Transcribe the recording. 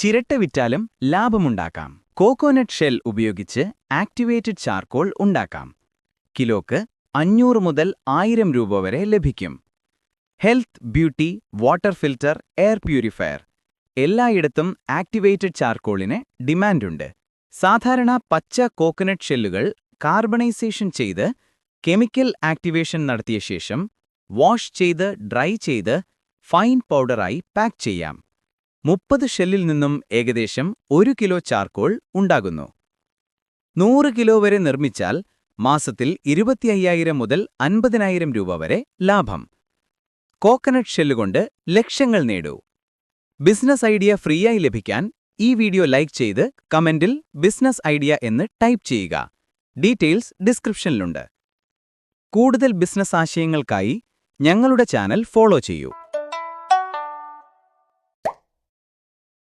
ചിരട്ട വിറ്റാലും ലാഭമുണ്ടാക്കാം. Coconut shell ഉപയോഗിച്ച് activated charcoal ഉണ്ടാക്കാം. കിലോക്ക് 500 മുതൽ 1000 രൂപ വരെ ലഭിക്കും. Health, beauty, water filter, air purifier എല്ലായിടത്തും ആക്ടിവേറ്റഡ് ചാർക്കോളിന് ഡിമാൻഡുണ്ട്. സാധാരണ പച്ച കോക്കനട്ട് ഷെല്ലുകൾ കാർബണൈസേഷൻ ചെയ്ത് കെമിക്കൽ ആക്ടിവേഷൻ നടത്തിയ ശേഷം വാഷ് ചെയ്ത് ഡ്രൈ ചെയ്ത് ഫൈൻ പൗഡറായി പാക്ക് ചെയ്യാം. 30 ഷെല്ലിൽ നിന്നും ഏകദേശം 1 കിലോ ചാർക്കോൾ ഉണ്ടാകുന്നു. 100 കിലോ വരെ നിർമ്മിച്ചാൽ മാസത്തിൽ 25,000 മുതൽ 50,000 രൂപ വരെ ലാഭം. കോക്കനട്ട് ഷെല്ലുകൊണ്ട് ലക്ഷങ്ങൾ നേടൂ. ബിസിനസ് ഐഡിയ ഫ്രീയായി ലഭിക്കാൻ ഈ വീഡിയോ ലൈക്ക് ചെയ്ത് കമന്റിൽ ബിസിനസ് ഐഡിയ എന്ന് ടൈപ്പ് ചെയ്യുക. ഡീറ്റെയിൽസ് ഡിസ്ക്രിപ്ഷനിലുണ്ട്. കൂടുതൽ ബിസിനസ് ആശയങ്ങൾക്കായി ഞങ്ങളുടെ ചാനൽ ഫോളോ ചെയ്യൂ.